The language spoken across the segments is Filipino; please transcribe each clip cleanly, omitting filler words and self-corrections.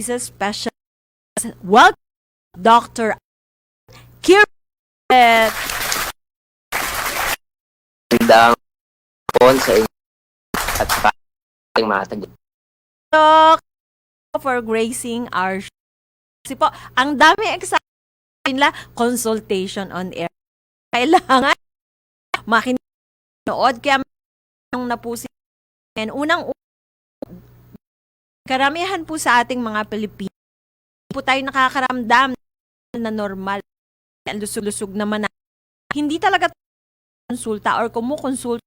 special. Welcome, Dr. Kirbet. Magandang hapon sa inyo at sa ating mga Doc, for gracing our show. Kasi po, ang dami excited nila, consultation on air. Kailangan makinood, kaya nung napusin. Karamihan po sa ating mga Pilipino, po tayo nakakaramdam na normal. Lusog-lusog naman na. Hindi talaga konsulta or kumukonsulta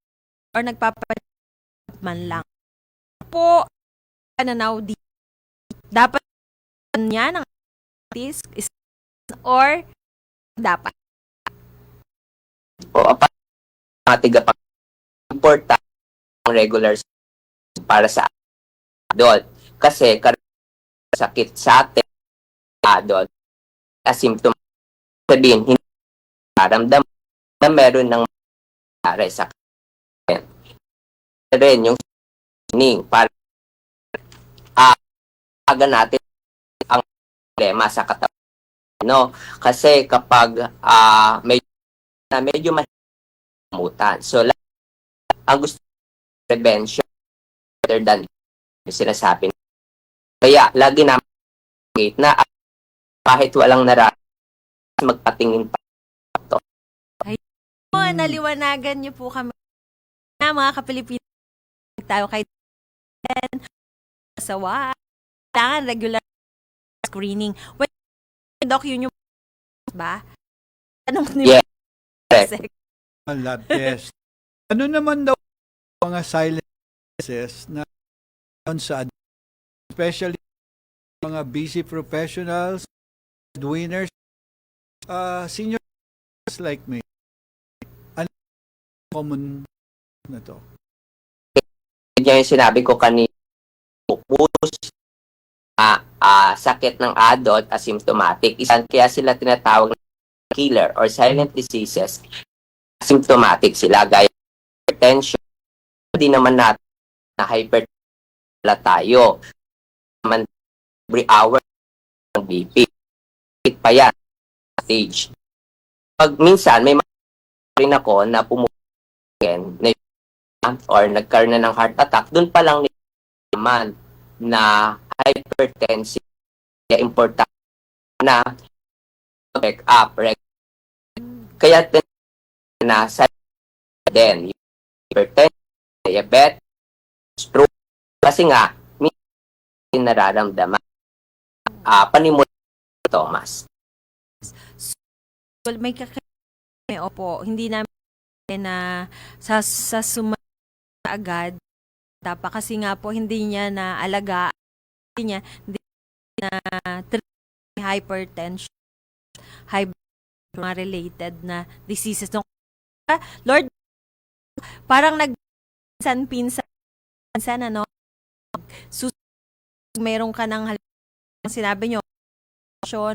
or nagpapaman lang. Po, pananaw di. Dapat niya ng artist or dapat. o mga tigapag important ang regular para sa adult. Kasi sakit sa atin adult asymptomatic sabihin hindi naramdam na meron ng nangyari sa akin. Rin yung sining para aga natin ang problema sa katawan. No? Kasi kapag medyo mahimutan. So, ang gusto prevention better than yung sinasabi. Kaya, lagi namin na kahit walang magpatingin pa ito. Naliwanagan niyo po kami na mga Kapilipino tayo kay sawa. Kailangan regular screening. When Doc, yun yung ba? Anong Yeah. Lab test. Ano naman daw mga silences na sa especially mga busy professionals, winners, seniors like me. Ano common na to? Yan yung sinabi ko kanina. Sakit ng adult asymptomatic. Kaya sila tinatawag na killer or silent diseases. Asymptomatic sila gaya hypertension. Hindi naman natin na hypertension tayo. Naman every hour ng BP. Pa yan. Stage. Pag minsan may rin ako na pumukin or nagkaroon na ng heart attack, dun pa lang naman na hypertensive kaya important na check up. Kaya na sa din hypertension, diabetes, stroke kasi nga may nararamdaman panimula Thomas. Well, may kakailangan opo, hindi namin na sa agad pa kasi nga po hindi niya na alaga hindi na hypertension mga related na diseases no. Lord, parang nagpinsan ano meron ka ng sinabi nyo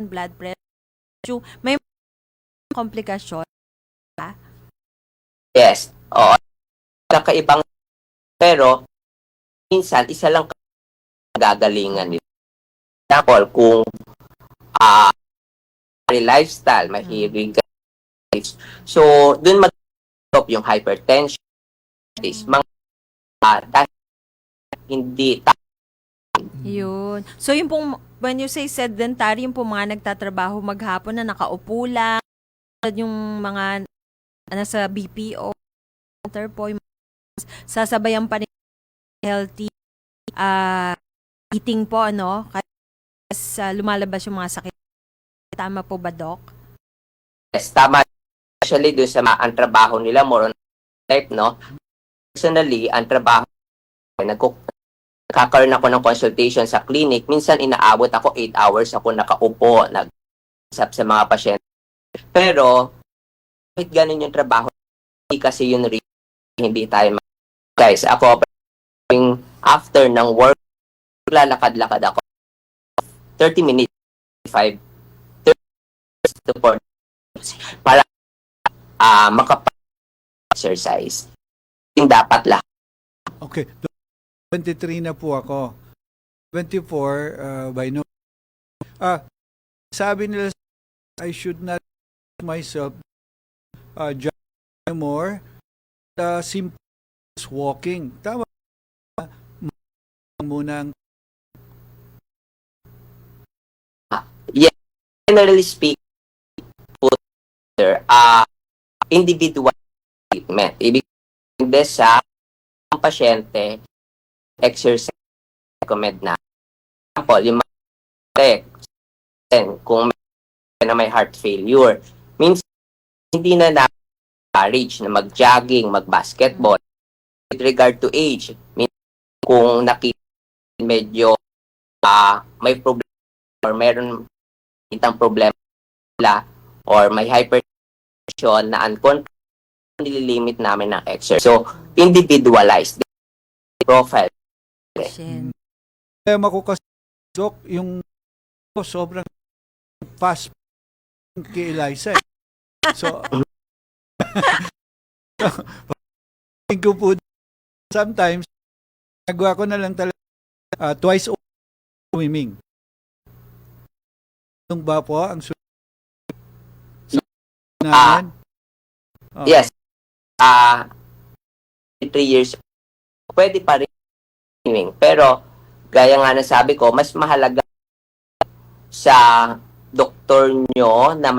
blood pressure may komplikasyon ba? Yes. Oo. Kakaibang pero minsan isa lang gagalingan nila. Example, kung lifestyle, mahilig ka. So, dun mag-stop yung hypertension. Mga dahil hindi Yun. So, yung pong, when you say sedentary, yung pong mga nagtatrabaho maghapon na nakaupo lang, yung mga nasa BPO, po, yung sasabayan pa rin healthy eating po, ano? Kasi lumalabas yung mga sakit. Tama po ba, Doc? yes, tama. Especially doon sa ang trabaho nila, more on type, no? Personally, ang trabaho, nagkakaroon ako ng consultation sa clinic. Minsan, inaabot ako 8 hours ako nakaupo, nag-usap sa mga pasyente. Pero, kahit ganun yung trabaho, hindi kasi yun hindi tayo guys, ako, after ng work, lalakad-lakad ako 30 minutes, 30 to 40 para makapag-exercise. Yung dapat lahat. Okay. 23 na po ako. 24 by no Sabi nila, I should not myself judge more. Simple as walking. Tama muna ang Generally speaking, individual treatment. Ibig sabihin sa pasyente, exercise recommend na. Example, yung mga kung may heart failure, means hindi na na-encourage na mag-jogging, mag-basketball. With regard to age, means kung nakita medyo may problem or meron itang problema or may hypertension na uncontrolled, nililimit namin ng exercise. So, individualized profile. Patient. problema ko kasi, Doc, yung sobrang fast kay Eliza. So, tingin ko po, sometimes, nagawa ko na lang talaga twice swimming. Yung ba po ang namin? Yes. 3 years, pwede pa rin swimming. Pero, gaya nga na sabi ko, mas mahalaga sa doktor nyo na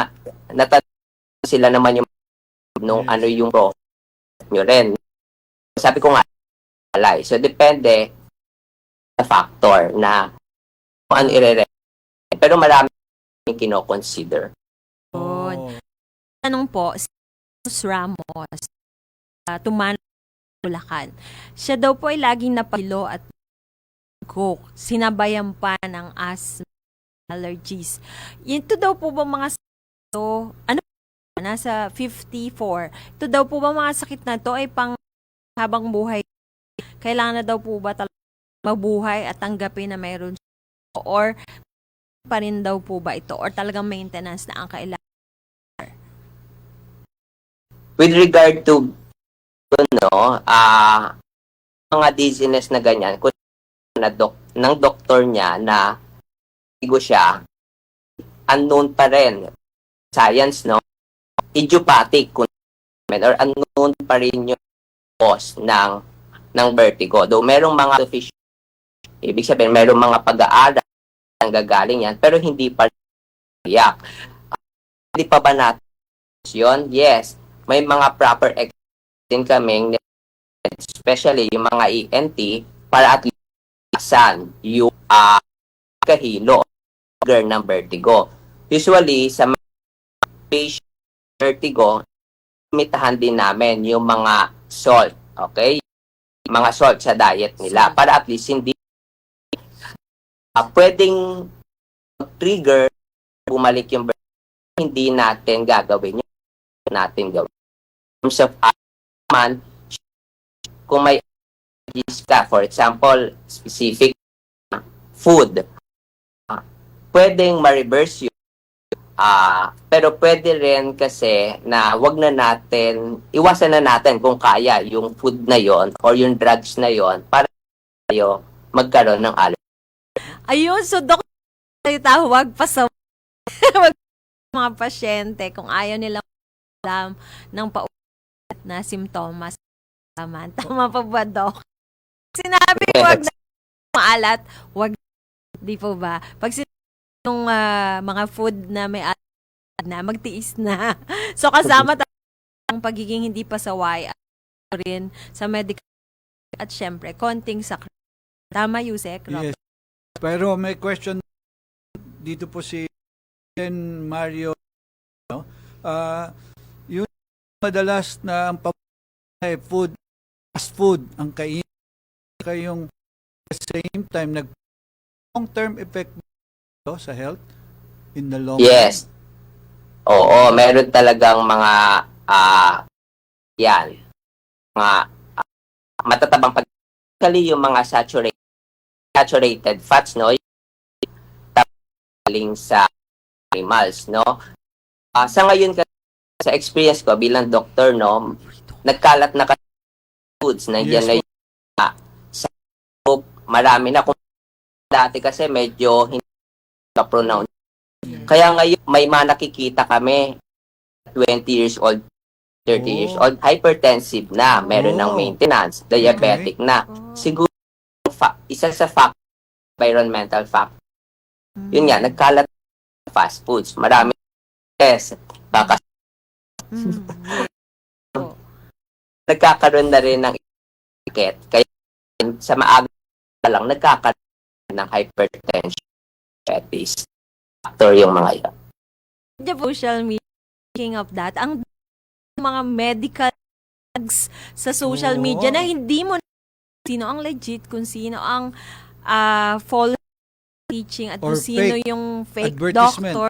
natanong sila naman yung nung Yes. ano yung profile nyo rin. Sabi ko nga, alay. So, depende sa factor na kung ano pero marami kino-consider. Oh. Tanong po, si Jesus Ramos, Tumano, Bulacan. Siya daw po ay laging napilo at coke. Sinabayan pa ng asthma, allergies. Ito daw po ba mga to, ano nasa 54. Ito daw po ba mga sakit na to ay pang habang buhay? Kailangan na daw po ba talaga mabuhay at tanggapin na mayroon siya? Or pa rin daw po ba ito? Or talagang maintenance na ang kailangan? With regard to mga dizziness na ganyan, kung ng doktor niya na igo siya, unknown pa rin. Science, no? Idiopathic or unknown pa rin yung cause ng vertigo. Though merong mga official, ibig sabihin, merong mga pag-aaral ang gagaling yan, pero hindi pa rin. Hindi pa ba natin yun? Yes. May mga proper din kaming, especially yung mga ENT, para at least yung kahilo ng vertigo. Usually, sa mga patient vertigo, limitahan din namin yung mga salt, okay? Mga salt sa diet nila para at least hindi pwedeng trigger bumalik yung vertigo, hindi natin gagawin yung natin gawin. In terms of man, kung may allergies ka, for example, specific food, pwedeng ma-reverse yun. Pero pwede rin kasi na wag na natin, iwasan na natin kung kaya yung food na yon or yung drugs na yon para tayo magkaroon ng allergy. Ayun, so tawag pa sa mga pasyente kung ayaw nilang alam ng paulit na simptomas. Tama pa ba, Doc? Sinabi wag na maalat, wag di po ba? Pag yung mga food na may alat na, magtiis na. So kasama ang pagiging hindi pasaway at rin sa medical at syempre, konting sakit. Tama, Yusek? Yes. Pero may question dito po si Mario. No? Yung madalas na ang food, fast food, ang kain kayong at the same time long-term effect sa health in the long Yes. Oo, meron talagang mga yan. Mga matatabang yung mga saturated fats, no? Galing sa animals, no? Sa ngayon, sa experience ko bilang doktor, no, nagkalat na kasi foods na yan na yung sa marami na. Kung dati kasi medyo hindi ma-pronounce. Kaya ngayon, may mga nakikita kami, 20 years old, 30 years Oh. old, hypertensive na, meron ng Oh. maintenance, diabetic na. Oh. Siguro, isa sa environmental factor. Yun nga, nagkalat ng fast foods. Marami yes, baka Mm. Oh. nagkakaroon na rin ng sakit. Kaya sa maaga pa lang, nagkakaroon ng hypertension, diabetes. Factor yung mga yan. The social media, speaking of that, ang mga medical tags sa social Oo. media na hindi mo sino ang legit, kung sino ang false teaching at Or kung sino fake yung fake advertisement. doctor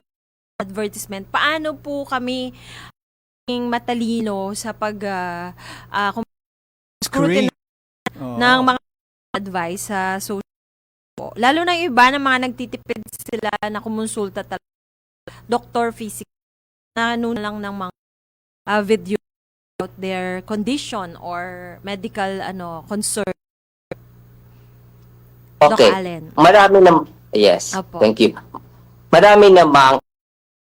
advertisement. Paano po kami matalino sa Screen. scrutiny ng mga advice sa social po. Lalo na yung iba ng mga nagtitipid sila na kumonsulta talaga. Doctor physical na ano lang ng mga video about their condition or medical concern. Doc Okay. Allen. Marami na, yes, Opo. thank you. Marami namang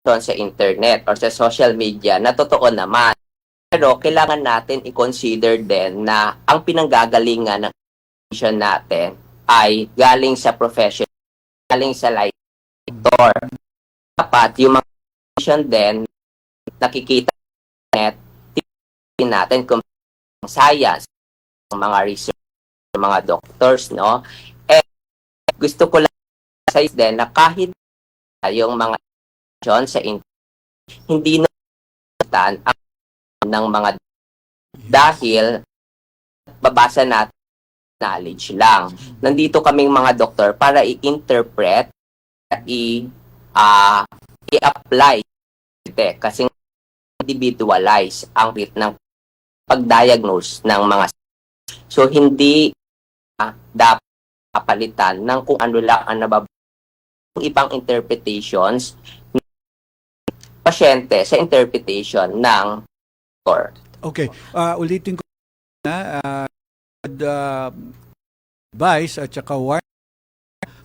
sa internet or sa social media na totoo naman. Pero kailangan natin i-consider din na ang pinanggagalingan ng education natin ay galing sa profession, galing sa life sector. Dapat yung mga education din nakikita net natin kung science, mga research, mga doctors, no? Eh, gusto ko lang sa din na kahit yung mga sa hindi na ang ng mga dahil babasa natin knowledge lang. Nandito kaming mga doktor para i-interpret, i-apply kasi individualize ang rate ng pag-diagnose ng mga so hindi dapat kapalitan ng kung ano lang ang ibang interpretations ng pasyente sa interpretation ng doctor. Okay. Ulitin ko na advice at saka warning.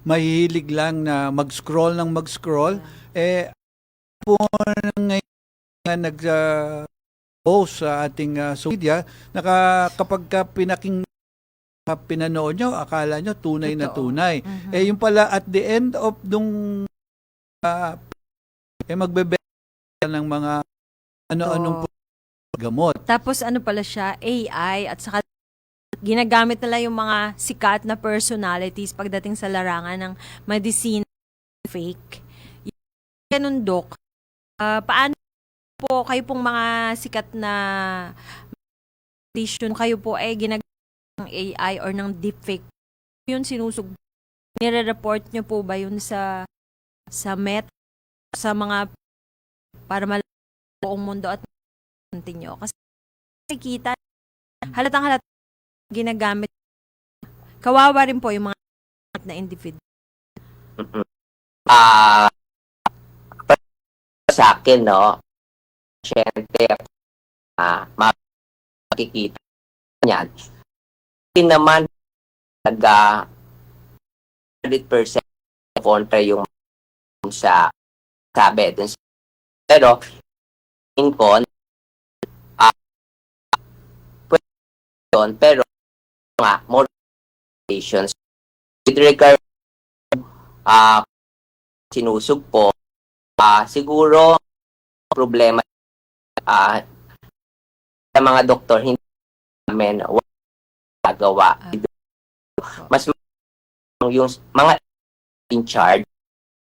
Mahihilig lang na mag-scroll ng mag-scroll. Po ngayon nga nag-post sa ating social media, kapag pinanood nyo, akala nyo tunay na Totoo. tunay. Mhm. Yung pala at the end of nung magbebenta ng mga ano-anong gamot. Tapos ano pala siya, AI at saka ginagamit nila yung mga sikat na personalities pagdating sa larangan ng medicine fake. Ganun, Dok. Paano po kayo pong mga sikat na medicine, kayo po ay ginagamit ng AI or ng deepfake? Yun nire-report nyo po ba yun sa sa mga para malaman buong mundo at nyo? Kasi nakikita halatang ginagamit. Kawawa rin po yung mga na individual. Sa akin, no, pasyente, makikita niyan. Hindi naman naga 100% kontra yung sa sabi dun. Pero in con pero nga more patients with regard sinusog po siguro problema sa mga doktor hindi namin gagawa mas yung mga in charge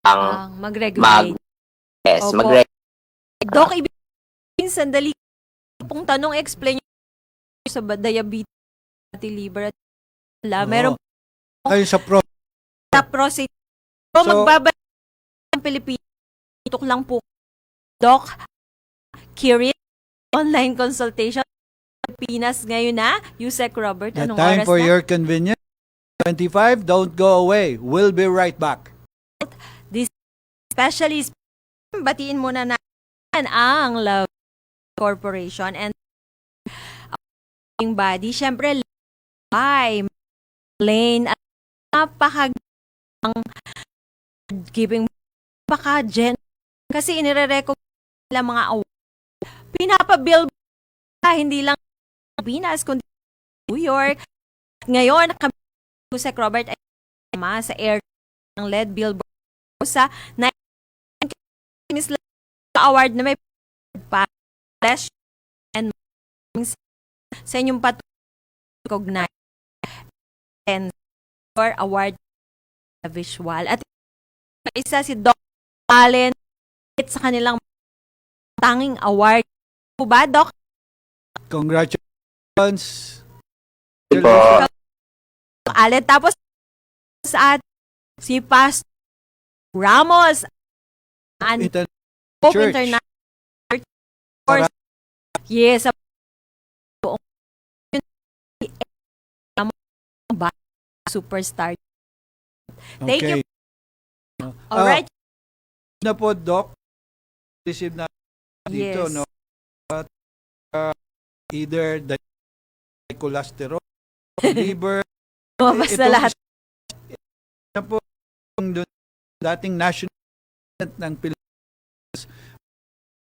ang Mag-regulate. Opo. mag-regulate. Dok, sandali pong tanong, explain nyo sa diabetes, liver, at meron Kayo sa na process. So, Magbabalik ng Pilipinas. Itok lang po. Doc, curious, online consultation. Pilipinas ngayon na. Yusek Robert, the anong time oras for na? your convenience. 25, don't go away. We'll be right back. Specialist, batiin muna natin ang Love Corporation and body. Siyempre, by Lane at napakagandang giving baka kasi inire-recommend nila mga award. Pinapabill hindi lang Pilipinas, kundi New York. Ngayon, kami sa Robert sa air ng LED billboard sa award na may pa flash and sa inyong patuloy and for award visual. At isa si Doc Allen sa kanilang tanging award. Po ba, Doc? Congratulations. Po. Allen. Tapos sa si Pastor Ramos and Hope Church. International Church. Yes, sa buong superstar. Thank you. Alright. Na po, Doc. Receive na dito, Yes. no? But, either the cholesterol, liver, Basta itong lahat. na po yung dating national ng Pilipinas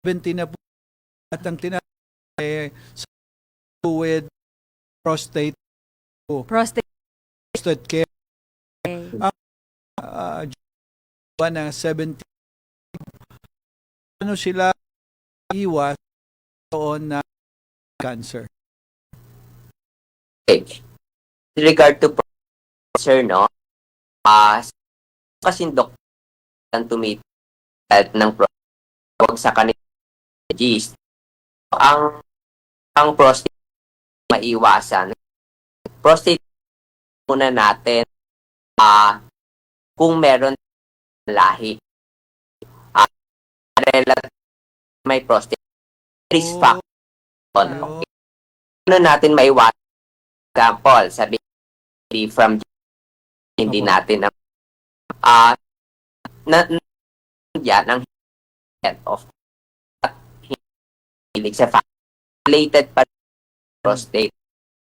70 na po at ang tinatawag with prostate care na 70 ano sila iwas doon na cancer. Okay. With regard to cancer, no? Kasi doktor ang tumitat ng prostate sa kanila gist. Ang prostate maiwasan. Prostate muna natin kung meron lahi. Relative may prostate risk factor. Okay. Ano natin maiwasan? Example, sabi from hindi natin yan ang head of hilig sa related pa prostate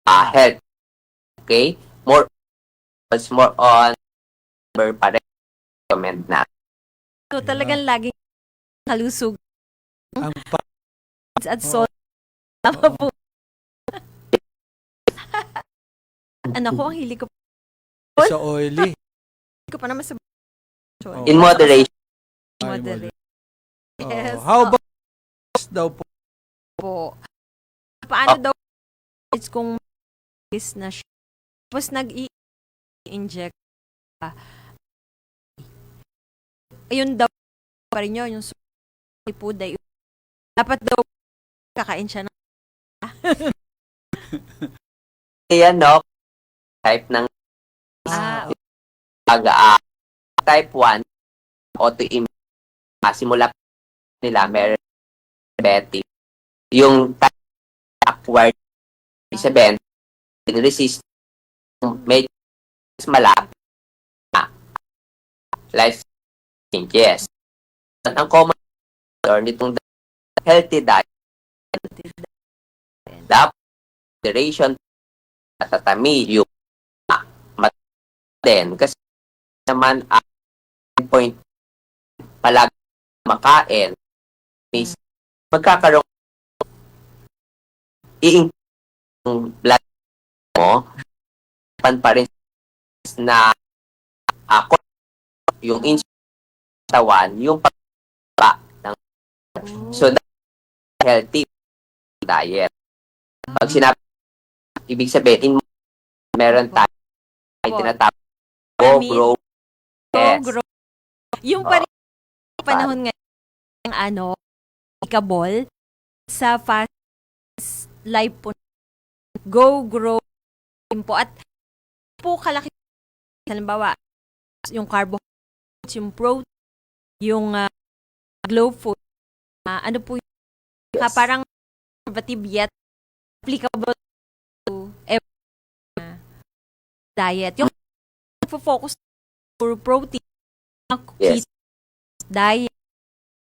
health. Okay? More on pa recommend na. So talagang laging kalusog Ang at salt. Tama po. Anak ko, ang hilig ko sa oily. pa naman sa In moderation. moderate. Oh, Yes. how about daw po? Paano daw it's kung is na siya. Tapos nag-i-inject ayun daw pa rin yun, yung puday. Dapat daw kakain siya ng Yan, no? Type ng type 1 autoimmune. Simula nila meron diabetic. Yung type acquired sabihin resist medyo malapit life changes. At ang common factor nitong healthy diet dapat duration tatami yung din kasi naman point palagi makain is magkakaroon yung blood mo pa rin na ako yung tawan yung pagka ng so healthy diet pag sinabi ibig sabihin meron tayo ay tinatawag grow yes. grow. Yung pa rin panahon ngayon ng ikabol sa fast life po grow po at po kalaki halimbawa yung carbohydrates, yung protein, yung glow food, ano po yung parang conservative yet applicable to every diet. Yung focus puro protein, Yes. diet,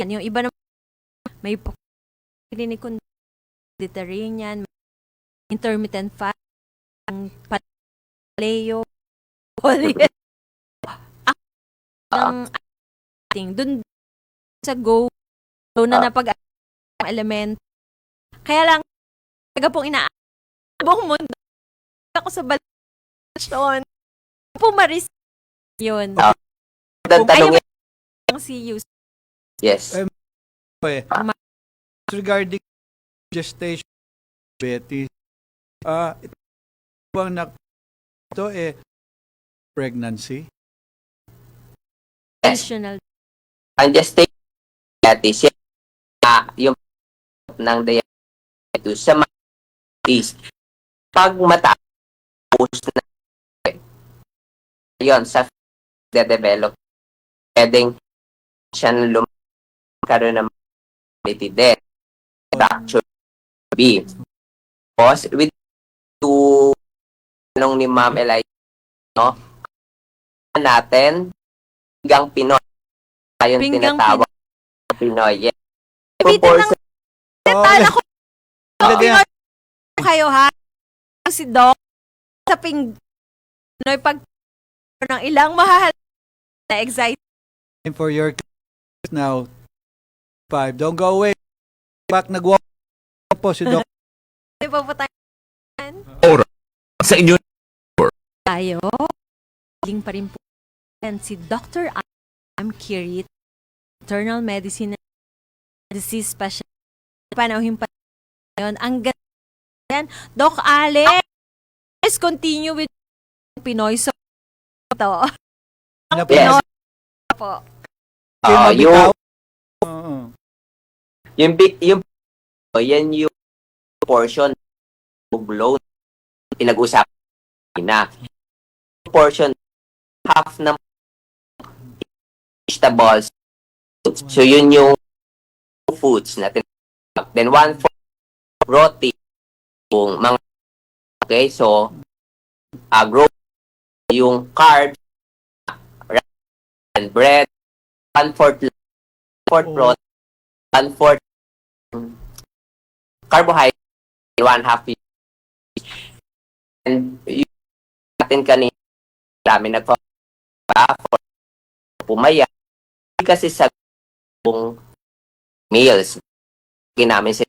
yung iba naman may clinic Mediterranean, intermittent fasting, paleo, ang dun sa go na napag element. Kaya lang, taga pong buong mundo. Ako sa balasyon. Pumaris yun. Dan tanongin, Ang CU. yes. Regarding gestation diabetes, ito bang ito pregnancy? Additional. Ang gestation diabetes, yung ng diabetes sa mga diabetes, pag mataas na yun, sa de-develop, pwedeng siya karoon ng mobility din. Fracture B. Tapos, with to anong ni Ma'am Eli, no? Natin, pinggang Pinoy. Ayun Pinggang tinatawag Pinoy. Yes. Bitin ng tala ko. Lagyan. Kayo ha? Si Doc sa Pinoy pag ng ilang mahal na excited. For your now, 5. Don't go away. Back nag-walk po si Doc. Di ba po tayo? Sa inyo Tayo. Galing pa rin po yan si Dr. I'm Kirit, internal medicine and disease specialist. Panauhin pa yun. Ang ganda yan. Doc Alex, let's continue with Pinoy. So, ito. Ang Ano po? Pinoy po. Yung Oo. yan yung portion of loan pinag-usapan na. Portion half ng vegetables. So yun yung foods natin. Then 1/4 roti yung mga okay, so grow yung carbs and bread 1/4 protein 1/4 carbohydrate 1/2 and yung natin kanina dami for pumaya kasi sa buong meals namin sa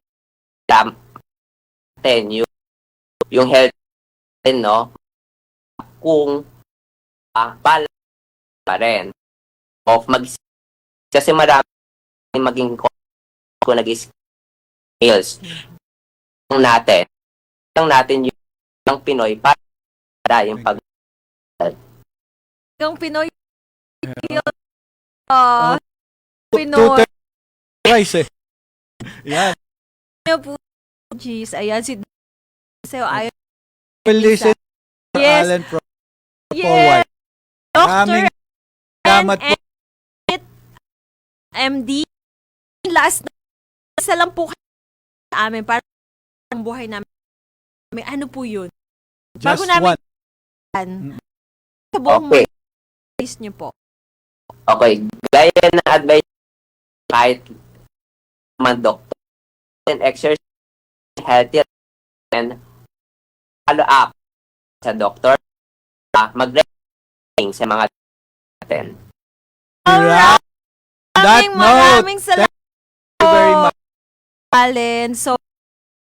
yung health din, no, kung balance pa rin of kasi marami maging kung meals natin yung Pinoy para yung pag Yung Pinoy. Pinoy. Pinoy. Rice Yan. Ano po? Jeez, ayan si Sa'yo, ayaw. Well, listen. Yes. Alan from Yes. Doctor Maraming salamat po. MD. Last na isa lang po kayo sa amin para ang buhay namin. May ano po yun? Bago Just namin one. sa buong okay. advice niyo po. Okay, gaya ng advice kahit mga doctor and exercise healthy and follow up sa doctor mag-training sa mga natin. Alright. That Maraming note, salamat thank you very much. Allen. So,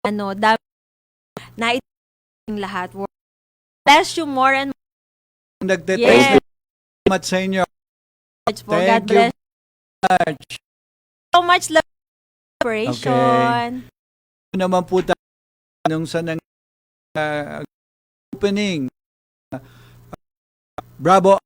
dami na lahat. Bless you more and Nagte-thank Yes. you much sa inyo. much po. God Thank you bless much. so much love operation. Naman po tayo nung sa opening. Bravo.